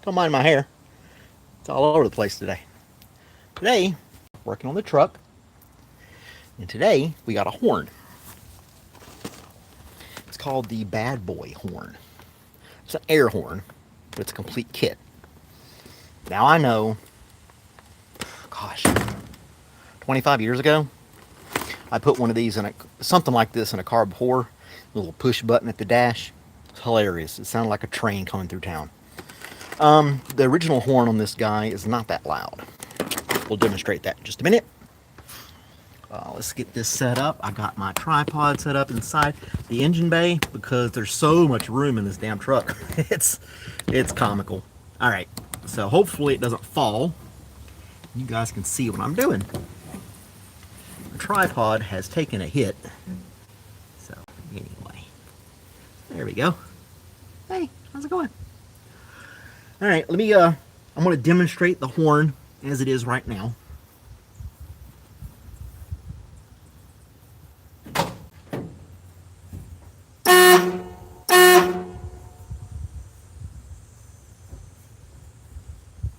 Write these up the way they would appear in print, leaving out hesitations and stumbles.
Don't mind my hair. It's all over the place today. Today, working on the truck, and today we got a horn. It's called the Bad Boy horn. It's an air horn, but it's a complete kit. Now I know, gosh, 25 years ago, I put one of these in something like this in a car before. A little push button at the dash. It's hilarious. It sounded like a train coming through town. The original horn on this guy is not that loud. We'll demonstrate that in just a minute. Let's get this set up. I got my tripod set up inside the engine bay because there's so much room in this damn truck. It's comical. All right, so hopefully it doesn't fall. You guys can see what I'm doing. The tripod has taken a hit. So anyway, there we go. Hey, how's it going? All right, let me, I'm going to demonstrate the horn as it is right now.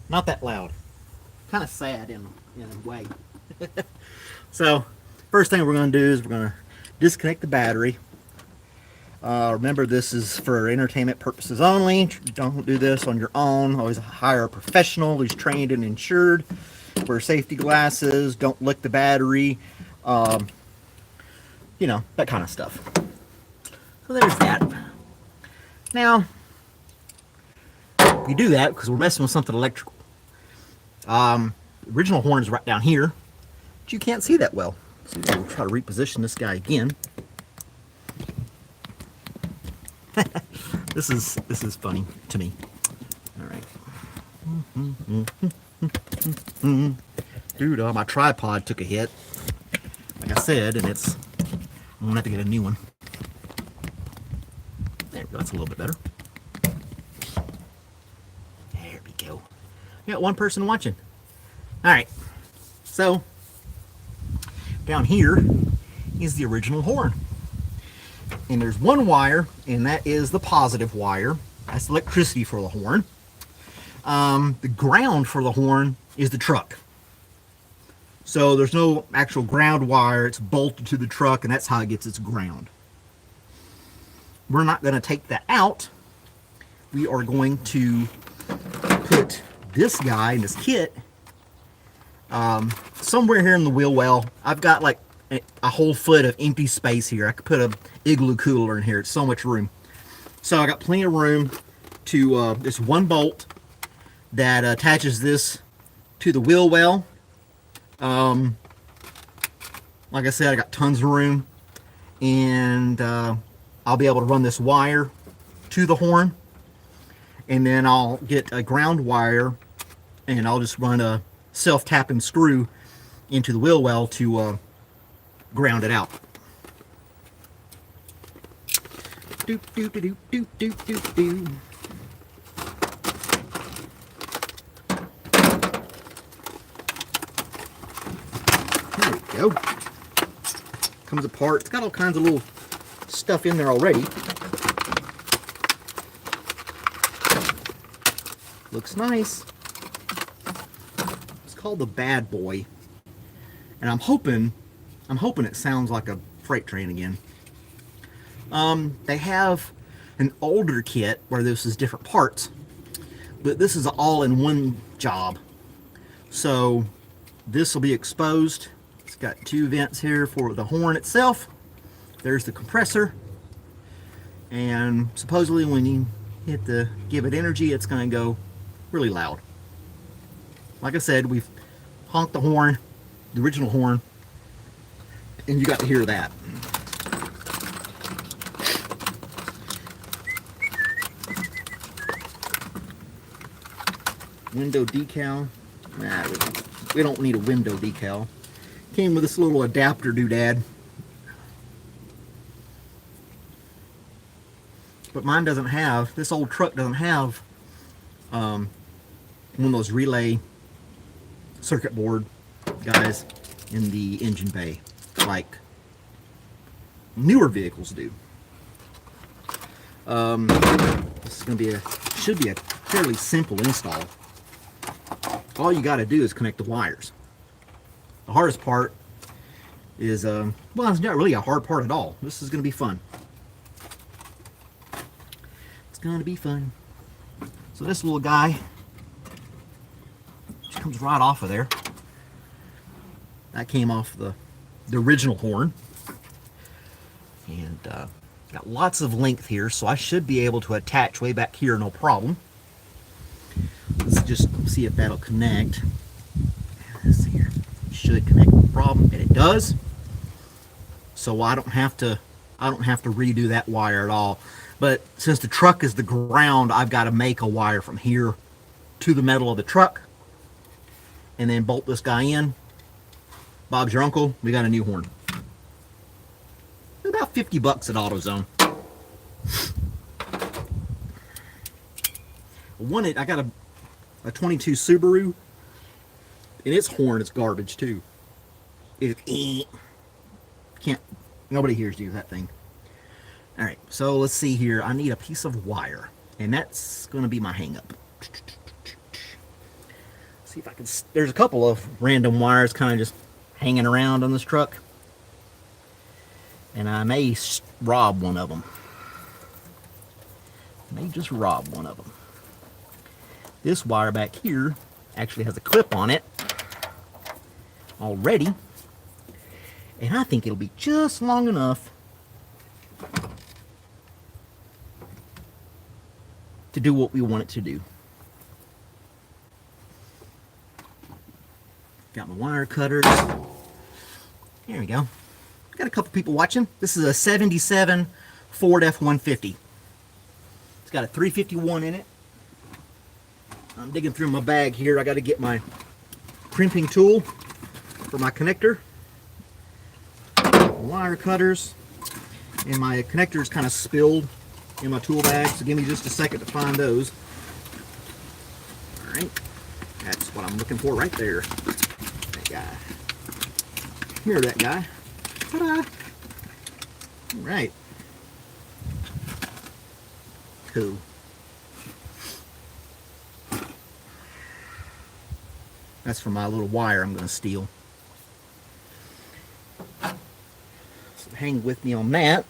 Not that loud. Kind of sad in a way. So, first thing we're going to do is we're going to disconnect the battery. Remember, this is for entertainment purposes only. Don't do this on your own. Always hire a professional who's trained and insured. Wear safety glasses. Don't lick the battery. You know, that kind of stuff. So there's that. Now, we do that because we're messing with something electrical. Original horn is right down here, but you can't see that well. So we'll try to reposition this guy again. This is funny to me. All right. Dude, my tripod took a hit. Like I said, and I'm gonna have to get a new one. There we go. That's a little bit better. There we go. We got one person watching. All right. So down here is the original horn. And there's one wire, and that is the positive wire. That's electricity for the horn. The ground for the horn is the truck. So there's no actual ground wire. It's bolted to the truck, and that's how it gets its ground. We're not going to take that out. We are going to put this guy in this kit somewhere here in the wheel well. I've got like a whole foot of empty space here. I could put a igloo cooler in here. It's so much room. So I got plenty of room to this one bolt that attaches this to the wheel well. Like I said, I got tons of room, and I'll be able to run this wire to the horn, and then I'll get a ground wire, and I'll just run a self-tapping screw into the wheel well to ground it out. Doop doop doop doop doop doop doop. There we go. Comes apart. It's got all kinds of little stuff in there already. Looks nice. It's called the Bad Boy, and I'm hoping it sounds like a freight train again. They have an older kit where this is different parts, but this is all in one job. So this will be exposed. It's got two vents here for the horn itself. There's the compressor, and supposedly when you give it energy, it's going to go really loud. Like I said, we've honked the horn, the original horn, and you got to hear that. Window decal. Nah, we don't need a window decal. Came with this little adapter doodad. But mine doesn't have, this old truck doesn't have one of those relay circuit board guys in the engine bay like newer vehicles do. This is going to be should be a fairly simple install. All you got to do is connect the wires. The hardest part is, well, it's not really a hard part at all. This is going to be fun. It's going to be fun. So this little guy just comes right off of there. That came off the original horn. And got lots of length here, so I should be able to attach way back here, no problem. Let's just see if that'll connect. Let's see here. Should connect, no problem, and it does. So I don't have to redo that wire at all. But since the truck is the ground, I've got to make a wire from here to the metal of the truck, and then bolt this guy in. Bob's your uncle. We got a new horn. About 50 bucks at AutoZone. I got a 22 Subaru, and its horn is garbage too. Can't, nobody hears you, that thing. All right, so let's see here. I need a piece of wire, and that's going to be my hang up. See if I can, there's a couple of random wires kind of just hanging around on this truck, and I may rob one of them. May just rob one of them. This wire back here actually has a clip on it already, and I think it'll be just long enough to do what we want it to do. Got my wire cutters. Here we go. Got a couple people watching. This is a 77 Ford F-150. It's got a 351 in it. I'm digging through my bag here. I got to get my crimping tool for my connector. Wire cutters. And my connector is kind of spilled in my tool bag, so give me just a second to find those. Alright. That's what I'm looking for right there. That guy. Here, that guy. Ta-da! Alright. Cool. That's for my little wire I'm going to steal. So hang with me on that.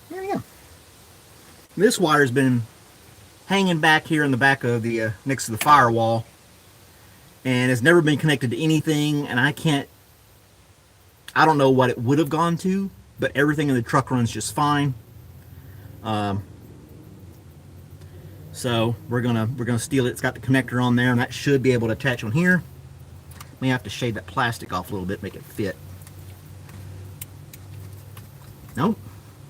There we go. This wire's been hanging back here in the back of the next to the firewall, and it's never been connected to anything, and I don't know what it would have gone to, but everything in the truck runs just fine. So we're gonna steal it. It's got the connector on there, and that should be able to attach on here. May have to shave that plastic off a little bit, make it fit. Nope,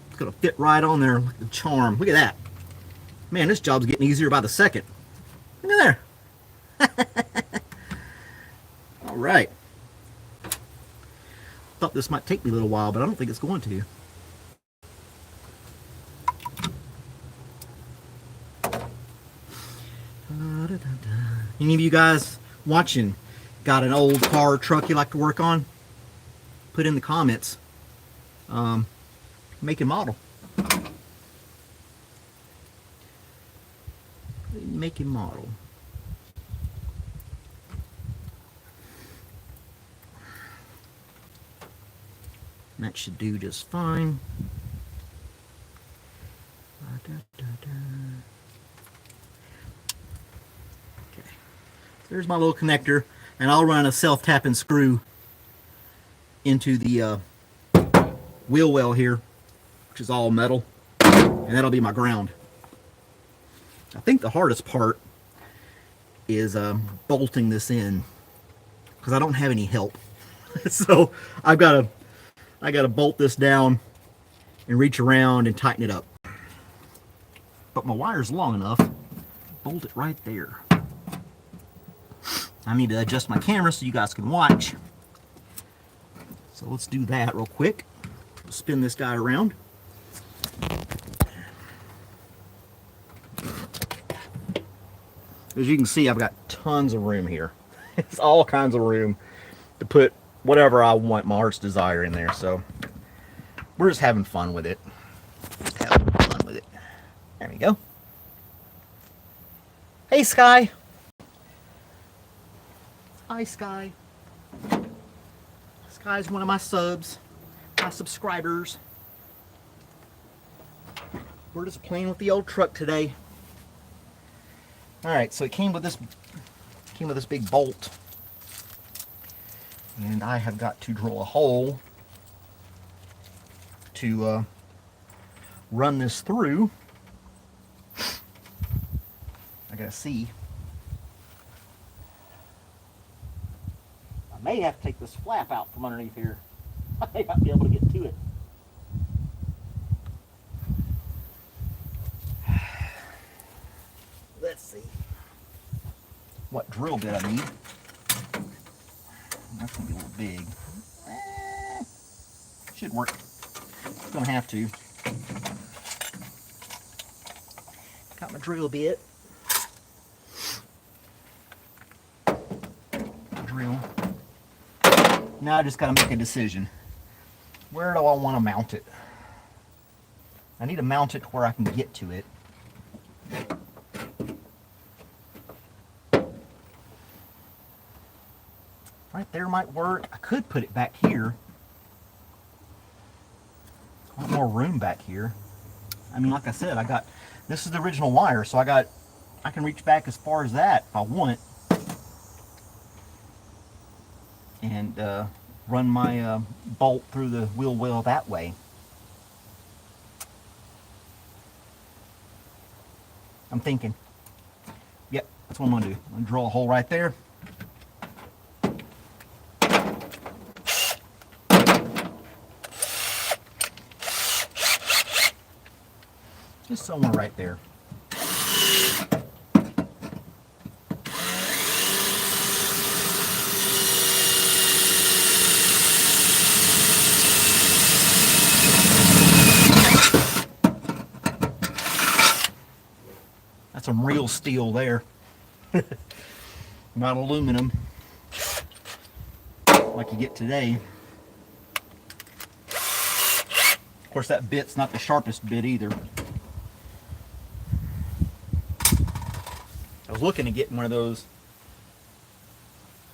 it's gonna fit right on there like a charm. Look at that. Man, this job's getting easier by the second. Look at there. All right. Thought this might take me a little while, but I don't think it's going to. Any of you guys watching got an old car or truck you like to work on? Put in the comments. Make and model. Make and model. And that should do just fine. Okay. There's my little connector, and I'll run a self-tapping screw into the wheel well here, which is all metal, and that'll be my ground. I think the hardest part is bolting this in, because I don't have any help. So I gotta bolt this down and reach around and tighten it up. But my wire's long enough, bolt it right there. I need to adjust my camera so you guys can watch. So let's do that real quick. Spin this guy around. As you can see, I've got tons of room here. It's all kinds of room to put whatever I want, my heart's desire in there. So we're just having fun with it. There we go. Hey, Sky. Hi, Sky. Sky's one of my subs, my subscribers. We're just playing with the old truck today. All right, so it came with this big bolt, and I have got to drill a hole to run this through. I gotta see. I may have to take this flap out from underneath here. I may not be able to get to it. Let's see what drill bit I need. That's gonna be a little big. Should work. Gonna have to. Got my drill bit. Drill. Now I just gotta make a decision. Where do I want to mount it? I need to mount it to where I can get to it. Right there might work. I could put it back here. I want more room back here. I mean, like I said, this is the original wire, so I can reach back as far as that if I want. And run my bolt through the wheel well that way. I'm thinking, yep, that's what I'm gonna do. I'm gonna drill a hole right there. Just somewhere right there. That's some real steel there. Not aluminum like you get today. Of course, that bit's not the sharpest bit either. I was looking to get one of those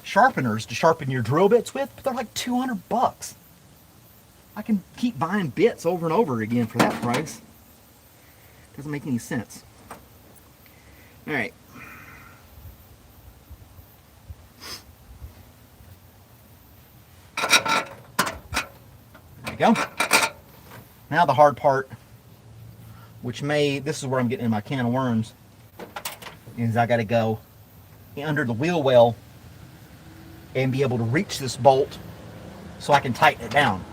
sharpeners to sharpen your drill bits with, but they're like $200. I can keep buying bits over and over again for that price. Doesn't make any sense. All right. There we go. Now the hard part, this is where I'm getting in my can of worms, is I got to go under the wheel well and be able to reach this bolt so I can tighten it down.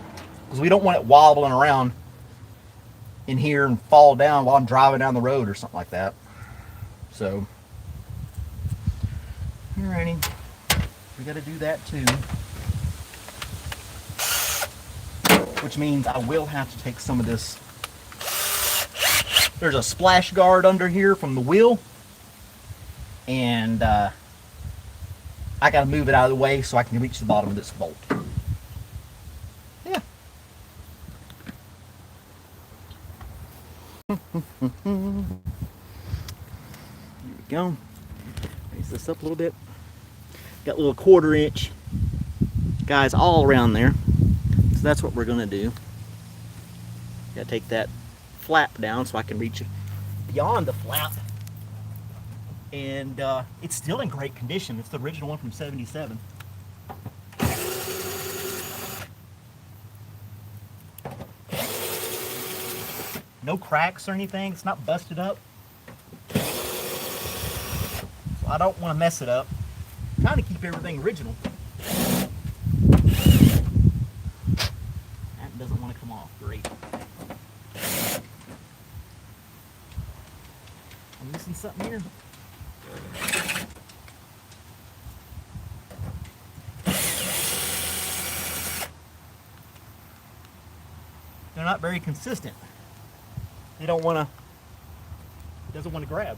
Because we don't want it wobbling around in here and fall down while I'm driving down the road or something like that. So, alrighty, we got to do that too. Which means I will have to take some of this. There's a splash guard under here from the wheel, and I got to move it out of the way so I can reach the bottom of this bolt. Yeah. Here we go. Raise this up a little bit. Got a little 1/4 inch guys all around there. So that's what we're going to do. Got to take that flap down so I can reach it beyond the flap. And it's still in great condition. It's the original one from '77. No cracks or anything. It's not busted up. So I don't want to mess it up. I'm trying to keep everything original. That doesn't want to come off. Great. I'm missing something here. They're not very consistent. They don't want to, it doesn't want to grab.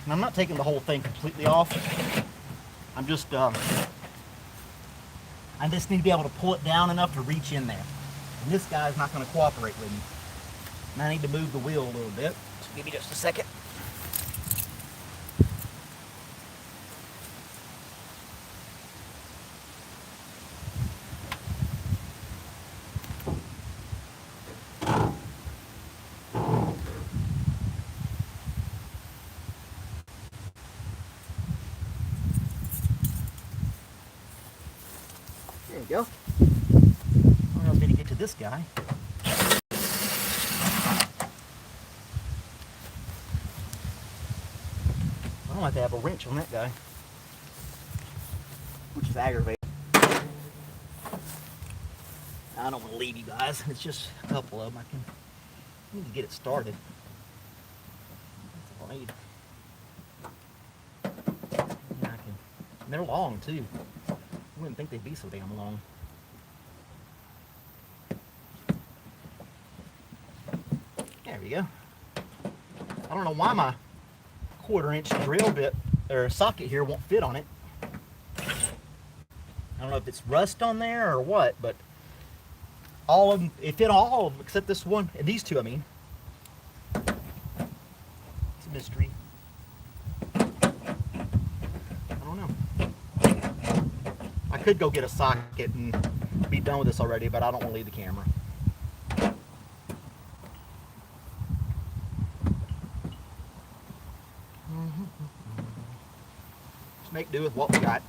And I'm I'm not taking the whole thing completely off. I'm just, I just need to be able to pull it down enough to reach in there. And this guy's not going to cooperate with me. And I need to move the wheel a little bit. So give me just a second. There you go. I don't know if to get to this guy. I don't have to have a wrench on that guy, which is aggravating. I don't want to leave you guys. It's just a couple of them. I need to get it started. That's all I need. Yeah, and they're long too. I wouldn't think they'd be so damn long. There we go. I don't know why my 1/4 inch drill bit or socket here won't fit on it. I don't know if it's rust on there or what, but all of them, it fit all of them except this one, and these two, I mean. It's a mystery. I don't know. I could go get a socket and be done with this already, but I don't want to leave the camera. Just make do with what we got.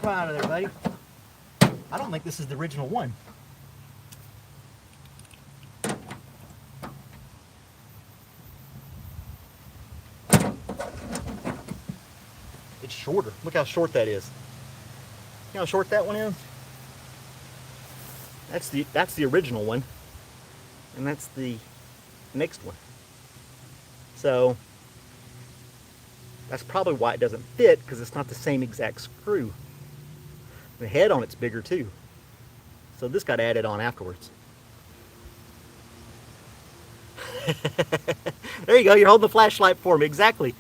Come out of there, buddy. I don't think this is the original one. It's shorter. Look how short that is. You know how short that one is? That's the original one. And that's the next one. So that's probably why it doesn't fit, because it's not the same exact screw. The head on it's bigger too. So this got added on afterwards. There you go, you're holding the flashlight for me, exactly.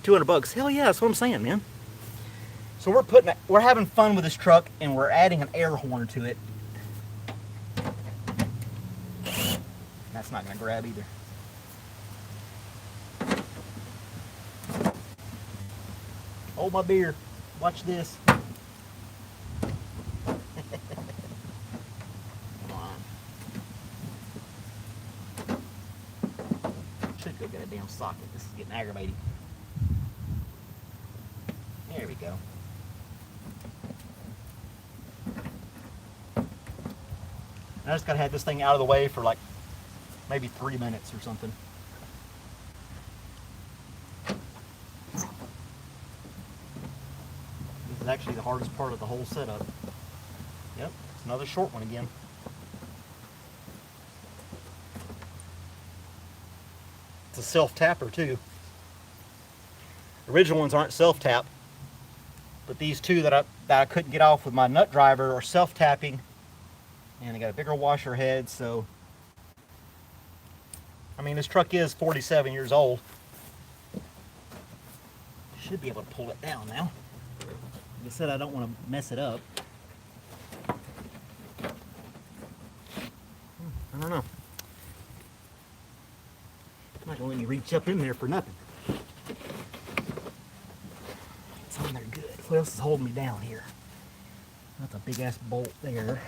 $200. Hell yeah, that's what I'm saying, man. So we're having fun with this truck, and we're adding an air horn to it. That's not gonna grab either. Hold my beer. Watch this. Come on. Should go get a damn socket. This is getting aggravating. There we go. I just gotta have this thing out of the way for like maybe 3 minutes or something. This is actually the hardest part of the whole setup. Yep, it's another short one again. It's a self-tapper too. The original ones aren't self-tap, but these two that I couldn't get off with my nut driver are self-tapping, and they got a bigger washer head. So I mean, this truck is 47 years old. Should be able to pull it down now. Like I said, I don't want to mess it up. I don't know. I'm not going to let me reach up in there for nothing. It's on there good. What else is holding me down here? That's a big ass bolt there.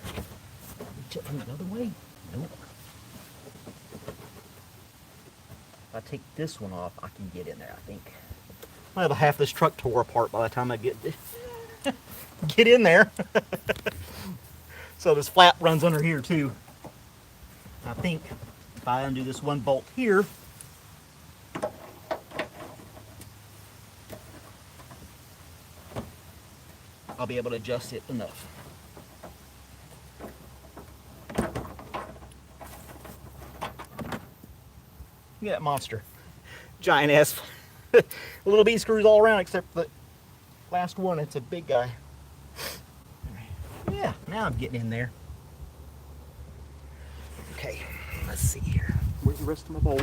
Reach up from the other way? Nope. If I take this one off, I can get in there, I think. I'll have half this truck tore apart by the time I get in there. So this flap runs under here too. I think if I undo this one bolt here, I'll be able to adjust it enough. Look at that monster. Giant ass. little B screws all around except the last one. It's a big guy. Yeah, now I'm getting in there. Okay, let's see here. Where's the rest of my bolt?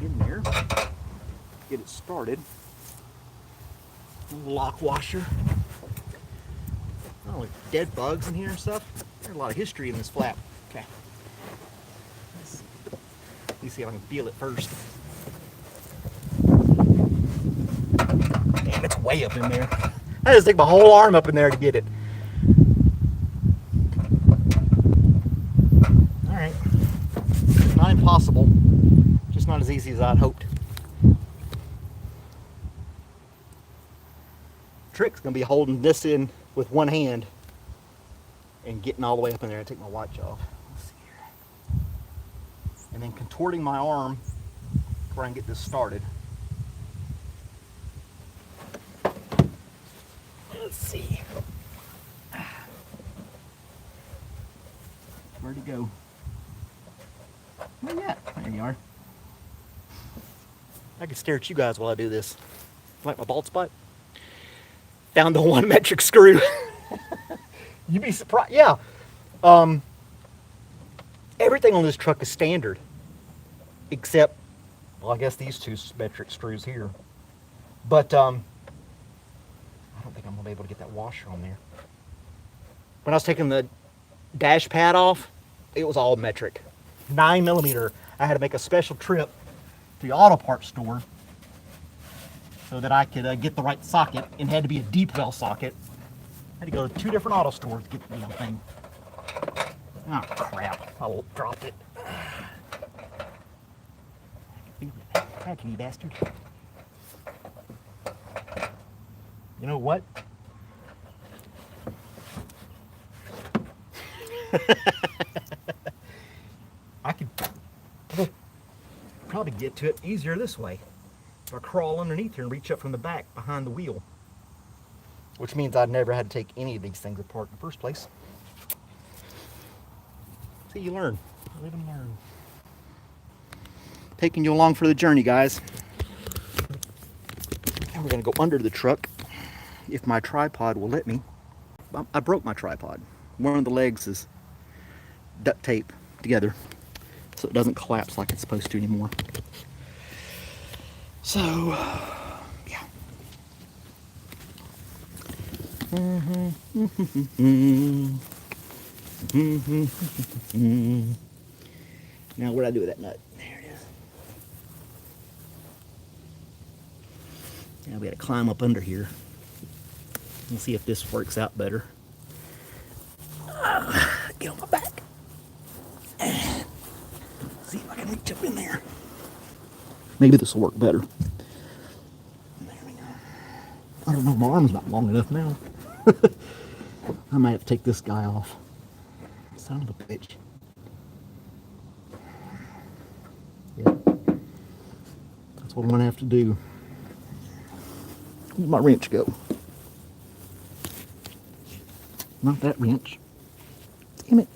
In there. Get it started. Little lock washer. Oh, with dead bugs in here and stuff. There's a lot of history in this flap. Okay. Let's see. Let me see if I can feel it first. Damn, it's way up in there. I just stick my whole arm up in there to get it. Alright. Not impossible. Just not as easy as I'd hoped. Trick's gonna be holding this in with one hand and getting all the way up in there. I take my watch off. Let's see here. And then contorting my arm where I can get this started. Let's see. Where'd he go? Where you at? There you are. I can stare at you guys while I do this. Like my bald spot? Found the 1 metric screw. You'd be surprised. Yeah. Everything on this truck is standard. Except, well, I guess these 2 metric screws here. But, I don't think I'm going to be able to get that washer on there. When I was taking the dash pad off, it was all metric. 9mm. I had to make a special trip to the auto parts store so that I could get the right socket, and it had to be a deep well socket. I had to go to 2 different auto stores to get the damn thing. Oh crap, I dropped it. Back you bastard. You know what? I could probably get to it easier this way. If I crawl underneath here and reach up from the back behind the wheel. Which means I'd never had to take any of these things apart in the first place. See, you learn. Live and learn. Taking you along for the journey, guys. And we're going to go under the truck if my tripod will let me. I broke my tripod. One of the legs is duct tape together so it doesn't collapse like it's supposed to anymore. So, yeah. Now, what do I do with that nut? There it is. Now we got to climb up under here and see if this works out better. Get on my back. And see if I can reach up in there. Maybe this will work better. There we go. I don't know, my arm's not long enough now. I might have to take this guy off. Son of a bitch. Yeah. That's what I'm gonna have to do. Where'd my wrench go? Not that wrench. Damn it.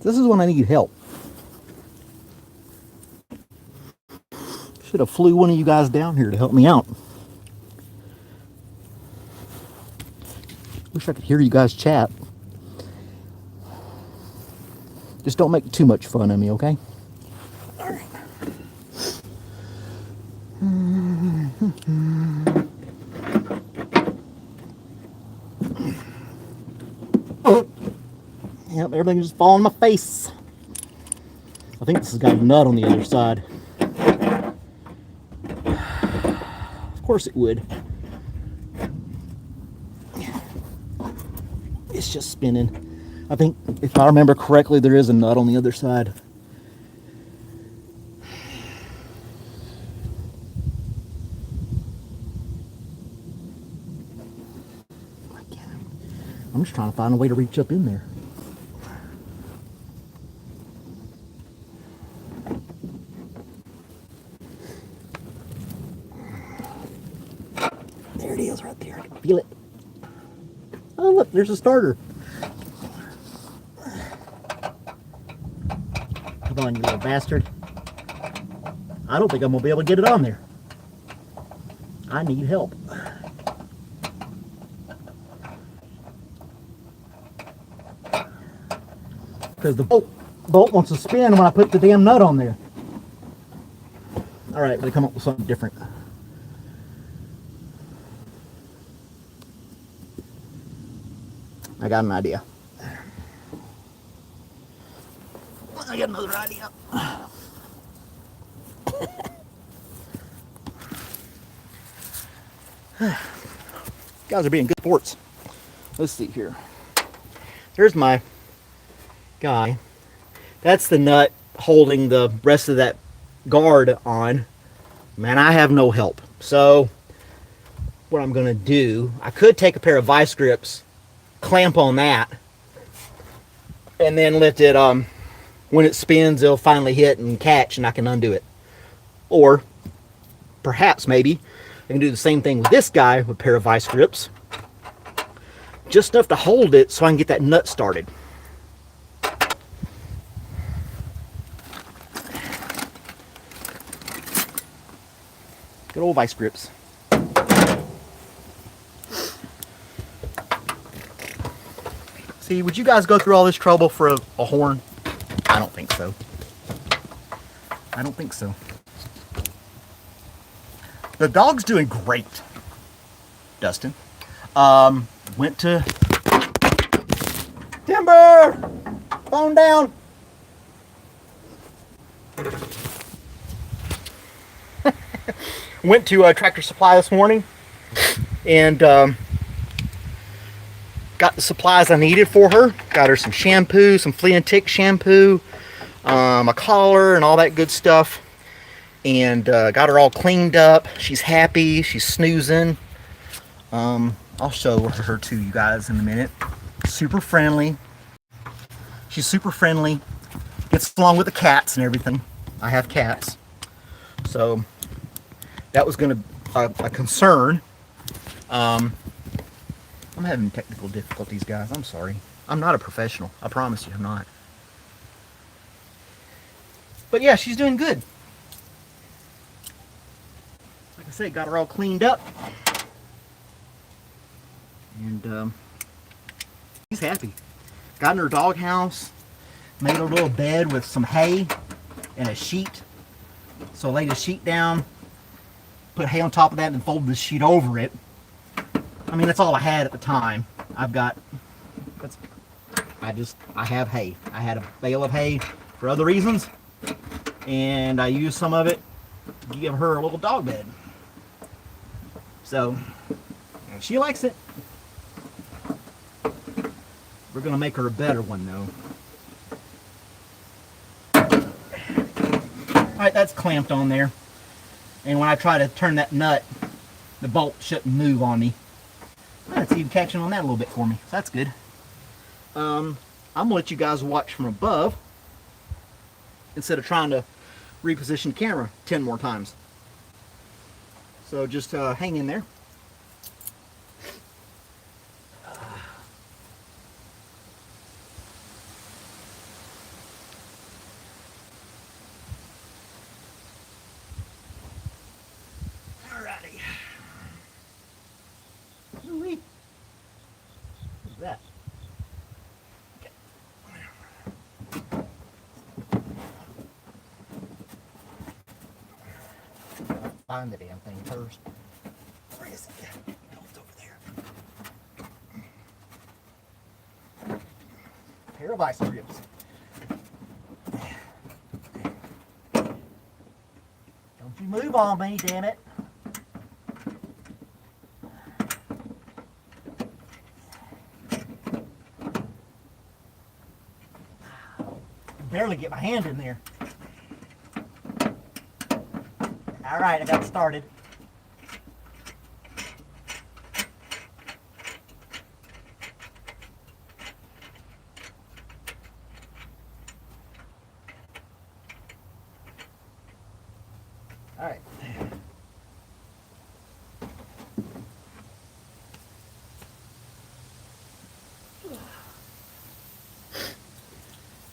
This is when I need help. Should have flew one of you guys down here to help me out. Wish I could hear you guys chat. Just don't make too much fun of me, okay? All right. Yep, everything's just falling on my face. I think this has got a nut on the other side. Of course it would. It's just spinning. I think, if I remember correctly, there is a nut on the other side. I'm just trying to find a way to reach up in there. There it is right there. I can feel it. Oh, look, there's a starter. Come on, you little bastard. I don't think I'm going to be able to get it on there. I need help. Because the bolt wants to spin when I put the damn nut on there. Alright, but I come up with something different. I got an idea. I got another idea. Guys are being good sports. Let's see here. There's my guy. That's the nut holding the rest of that guard on. Man, I have no help. So what I'm going to do, I could take a pair of vice grips, clamp on that, and then let it, when it spins, it'll finally hit and catch and I can undo it. Or perhaps maybe I can do the same thing with this guy with a pair of vice grips. Just enough to hold it so I can get that nut started. Good old vice grips. See, would you guys go through all this trouble for a horn? I don't think so. I don't think so. The dog's doing great, Dustin. Went to Timber! Phone down! Went to Tractor Supply this morning and got the supplies I needed for her. Got her some shampoo, some flea and tick shampoo, a collar and all that good stuff. And got her all cleaned up. She's happy, she's snoozing. I'll show her to you guys in a minute. Super friendly. She's super friendly. Gets along with the cats and everything. I have cats. So that was gonna a concern. I'm having technical difficulties, guys. I'm sorry. I'm not a professional. I promise you I'm not. But yeah, she's doing good. Like I said, got her all cleaned up. And she's happy. Got in her doghouse, made her a little bed with some hay and a sheet. So I laid the sheet down, put hay on top of that, and then folded the sheet over it. I mean, that's all I had at the time. I have hay. I had a bale of hay for other reasons, and I used some of it to give her a little dog bed. So she likes it. We're gonna make her a better one though. Alright, that's clamped on there. And when I try to turn that nut, the bolt shouldn't move on me. It's even catching on that a little bit for me, so that's good. I'm gonna let you guys watch from above instead of trying to reposition the camera 10 more times. So just hang in there. Alrighty. Ooh-wee. What's that? Okay. Find the damn thing first. Where is it? No, it's over there. Pair of ice grips. Don't you move on me, damn it. Barely get my hand in there. All right, I got started. All right.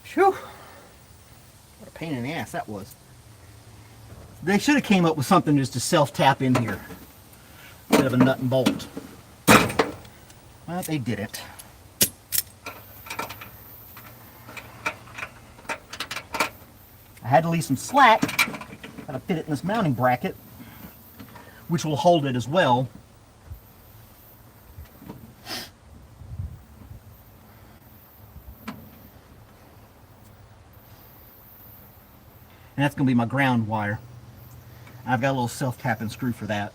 Phew. What a pain in the ass that was. They should have came up with something just to self-tap in here instead of a nut and bolt. Well, they didn't. I had to leave some slack. Gotta fit it in this mounting bracket, which will hold it as well. And that's going to be my ground wire. I've got a little self-tapping screw for that.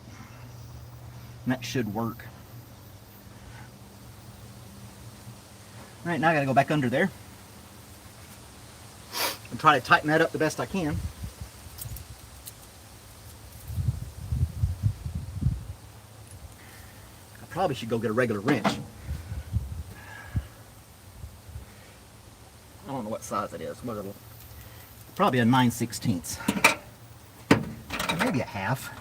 And that should work. Alright, now I got to go back under there and try to tighten that up the best I can. I probably should go get a regular wrench. I don't know what size it is. What probably a 9/16. Maybe a half.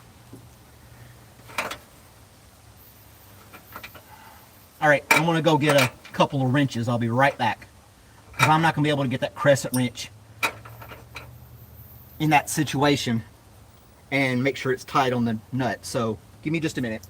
Alright, I'm going to go get a couple of wrenches. I'll be right back. Because I'm not going to be able to get that crescent wrench in that situation and make sure it's tight on the nut. So, give me just a minute.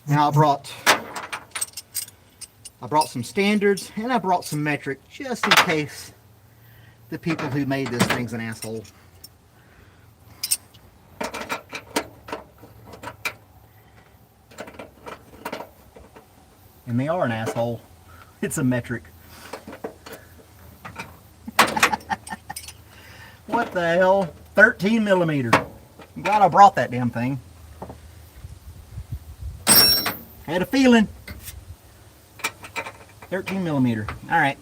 Now I brought some standards and I brought some metric just in case the people who made this thing's an asshole. And they are an asshole. It's a metric. What the hell? 13 millimeter. I'm glad I brought that damn thing. Had a feeling. 13 millimeter. Alright.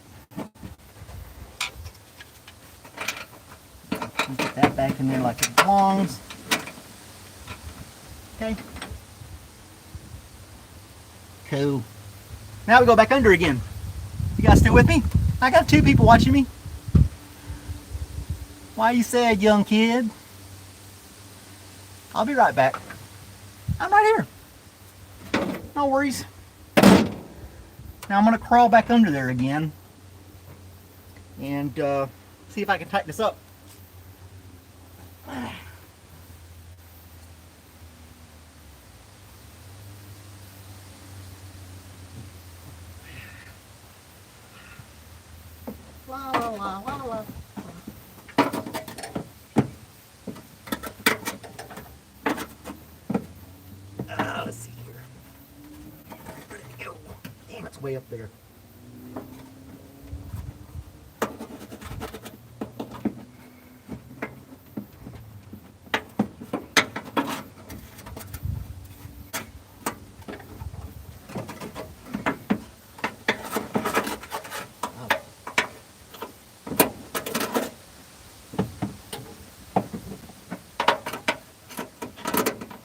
Get that back in there like it belongs. Okay. Cool. Now we go back under again. You guys still with me? I got 2 people watching me. Why you sad, young kid? I'll be right back. I'm right here. No worries. Now I'm going to crawl back under there again and see if I can tighten this up. La, la, la, la, la. Let's see here. Where did it go? Damn, it's way up there.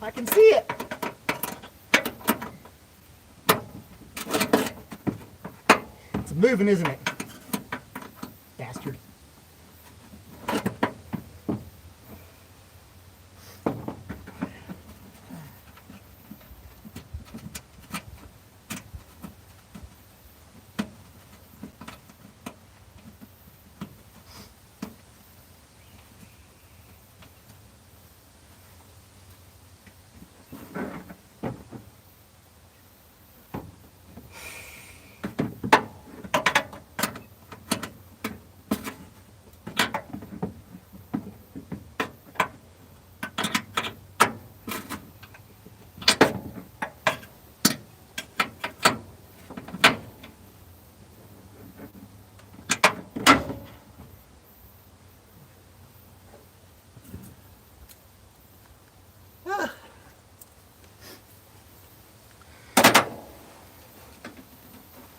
I can see it. It's moving, isn't it? Bastard.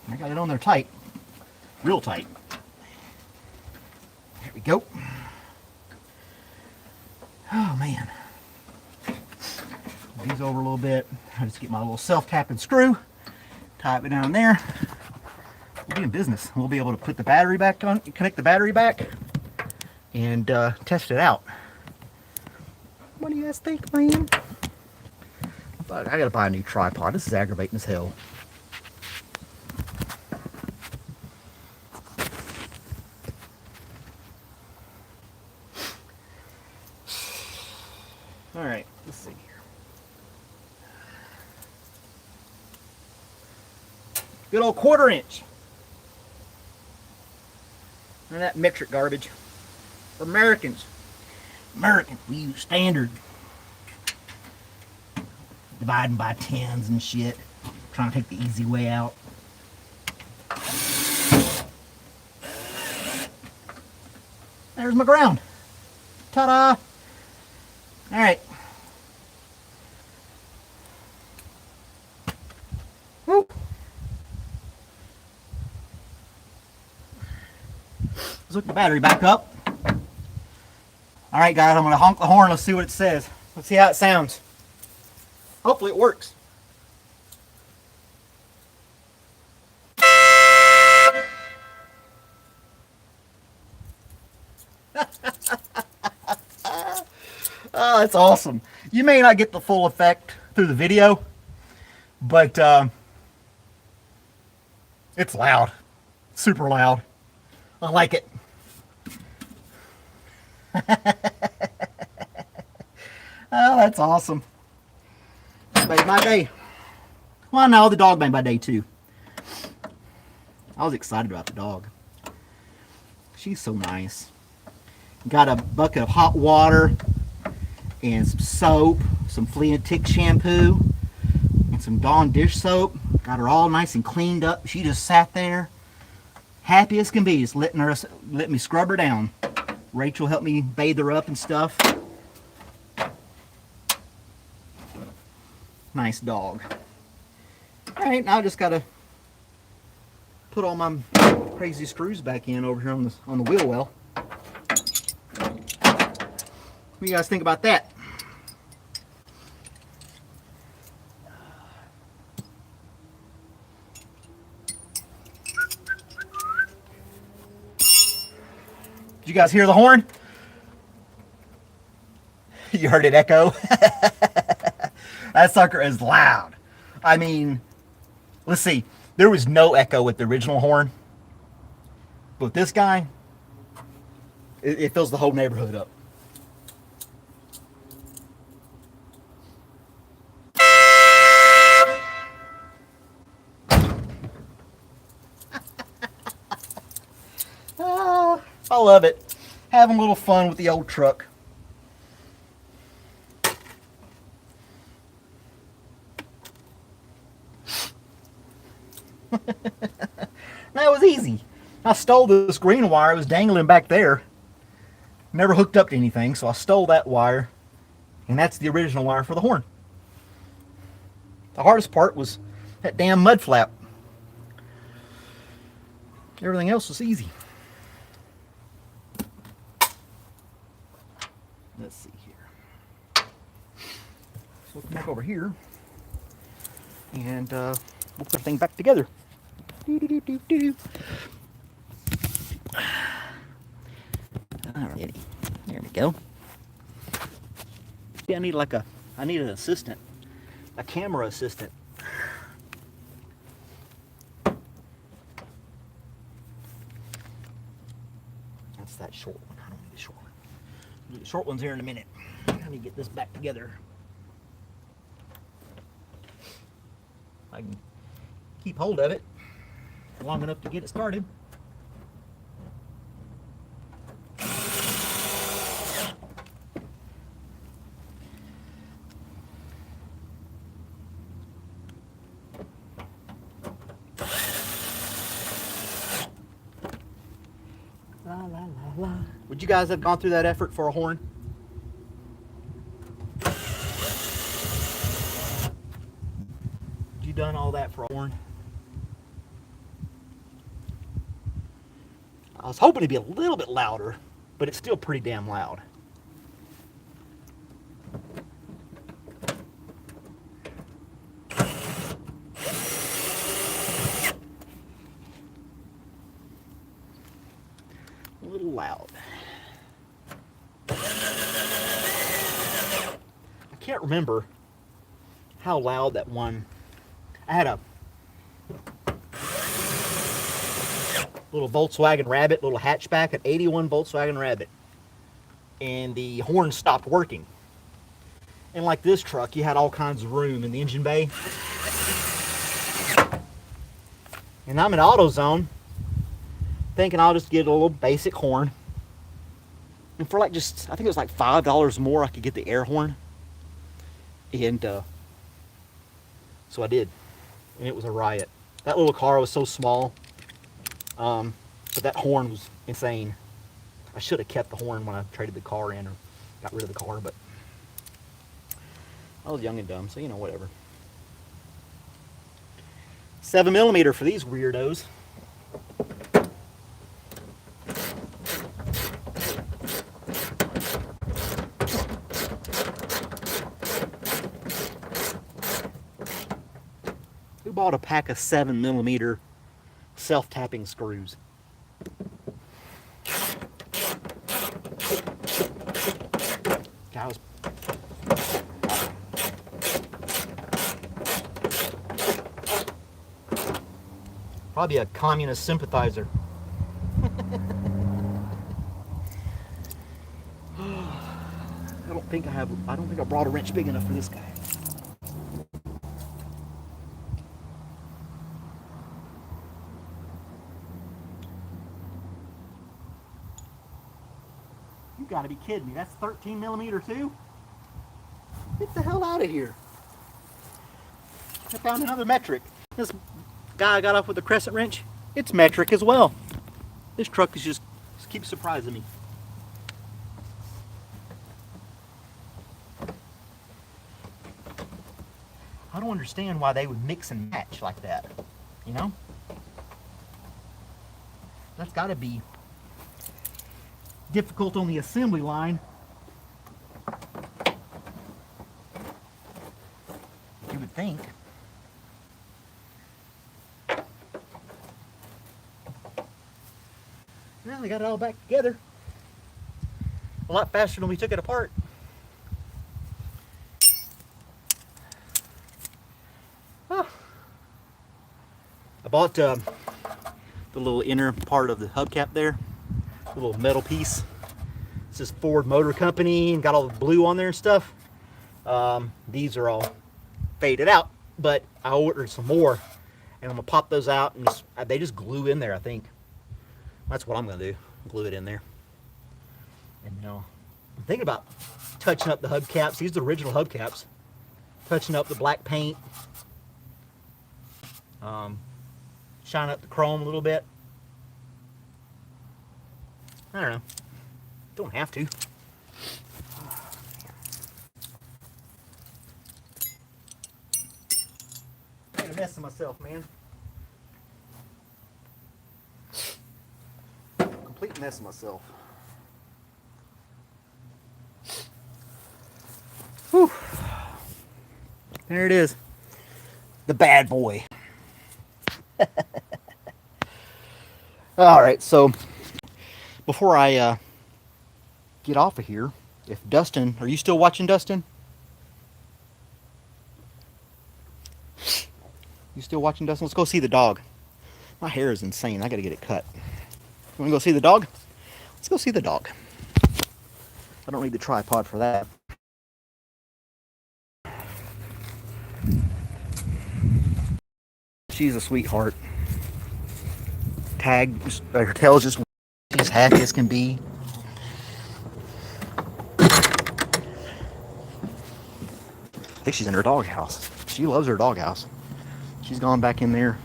I got it on there tight. Real tight. There we go. Oh man. Move these over a little bit. I just get my little self-tapping screw. Tie it down there. We'll be in business. We'll be able to put the battery back on, connect the battery back, and test it out. What do you guys think, man? But I gotta buy a new tripod. This is aggravating as hell. All right, let's see here. Good old 1/4 inch. None of that metric garbage. For Americans. Americans, we use standard. Dividing by tens and shit. Trying to take the easy way out. There's my ground. Ta-da! All right. Woo. Let's hook the battery back up. All right, guys, I'm going to honk the horn. Let's see what it says. Let's see how it sounds. Hopefully it works. Oh, that's awesome. You may not get the full effect through the video, but it's loud. Super loud. I like it. Oh, that's awesome. Made my day. Well, no, the dog made my day too. I was excited about the dog. She's so nice. Got a bucket of hot water and some soap, some flea and tick shampoo, and some Dawn dish soap. Got her all nice and cleaned up. She just sat there, happy as can be, just let me scrub her down. Rachel helped me bathe her up and stuff. Nice dog. All right, now I just gotta put all my crazy screws back in over here on the wheel well. What do you guys think about that? Did you guys hear the horn? You heard it echo? That sucker is loud. I mean, let's see. There was no echo with the original horn. But with this guy, it fills the whole neighborhood up. I love it. Having a little fun with the old truck. That was easy. I stole this green wire. It was dangling back there. Never hooked up to anything, so I stole that wire. And that's the original wire for the horn. The hardest part was that damn mud flap. Everything else was easy. Let's see here. So we'll come back over here. And we'll put the thing back together. Alrighty. There we go. Yeah, I need an assistant. A camera assistant. That's that short one. I don't need the short one. The short one's here in a minute. Let me get this back together. I can keep hold of it long enough to get it started. La la la la. Would you guys have gone through that effort for a horn? You done all that for a horn? I was hoping to be a little bit louder, but it's still pretty damn loud. A little loud. I can't remember how loud that one. I had a little Volkswagen Rabbit, little hatchback, an 81 Volkswagen Rabbit, and the horn stopped working. And like this truck, you had all kinds of room in the engine bay. And I'm in AutoZone, thinking I'll just get a little basic horn. And for like I think it was like $5 more, I could get the air horn. And so I did. And it was a riot. That little car was so small. But that horn was insane. I should have kept the horn when I traded the car in or got rid of the car, but I was young and dumb, so you know, whatever. 7mm for these weirdos. Who bought a pack of 7mm self-tapping screws? Guys. Probably a communist sympathizer. I don't think I brought a wrench big enough for this guy. You gotta be kidding me. That's 13mm too? Get the hell out of here. I found another metric. This guy got off with a crescent wrench. It's metric as well. This truck is just keeps surprising me. I don't understand why they would mix and match like that. You know? That's gotta be difficult on the assembly line. You would think. Well, they got it all back together. A lot faster than we took it apart. I bought the little inner part of the hubcap there, a little metal piece. This is Ford Motor Company and got all the blue on there and stuff. These are all faded out, but I ordered some more and I'm gonna pop those out and they just glue in there, I think. That's what I'm gonna do, glue it in there. And I'm thinking about touching up the hubcaps. These are the original hubcaps. Touching up the black paint. Shine up the chrome a little bit. I don't know. Don't have to. I made a mess of myself, man. Complete mess of myself. Whew. There it is. The bad boy. All right, so before I get off of here, if Dustin, are you still watching, Dustin? You still watching, Dustin? Let's go see the dog. My hair is insane. I gotta get it cut. You wanna go see the dog? Let's go see the dog. I don't need the tripod for that. She's a sweetheart. Her tail's just as happy as can be. I think she's in her doghouse. She loves her doghouse. She's gone back in there.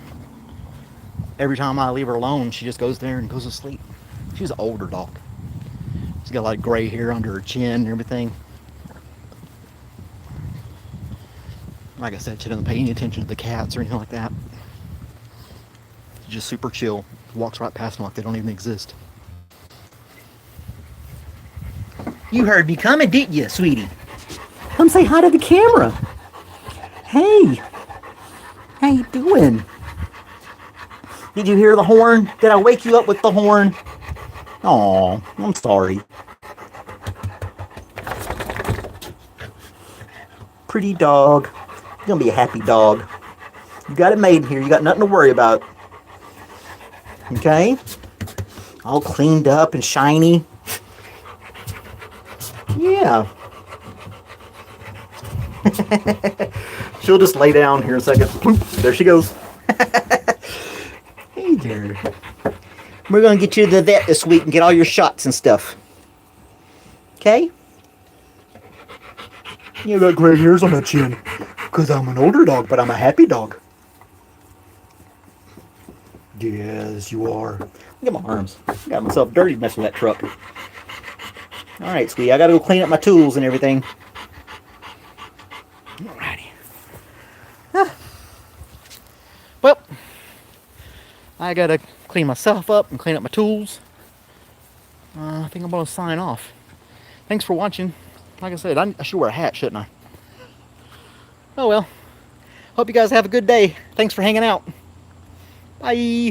Every time I leave her alone, she just goes there and goes to sleep. She's an older dog. She's got a lot of gray hair under her chin and everything. Like I said, she doesn't pay any attention to the cats or anything like that. She's just super chill. Walks right past them like they don't even exist. You heard me coming, didn't you, sweetie? Come say hi to the camera. Hey. How you doing? Did you hear the horn? Did I wake you up with the horn? Aw, I'm sorry. Pretty dog. You're gonna be a happy dog. You got it made here. You got nothing to worry about. Okay? All cleaned up and shiny. Yeah. She'll just lay down here a second. There she goes. Hey there. We're going to get you to the vet this week and get all your shots and stuff. Okay? You got gray hairs on my chin. Because I'm an older dog, but I'm a happy dog. Yes, you are. Look at my arms. I got myself dirty messing with that truck. Alright, sweetie. I got to go clean up my tools and everything. Alrighty. Well, I got to clean myself up and clean up my tools. I think I'm going to sign off. Thanks for watching. Like I said, I should wear a hat, shouldn't I? Oh well. Hope you guys have a good day. Thanks for hanging out. Bye.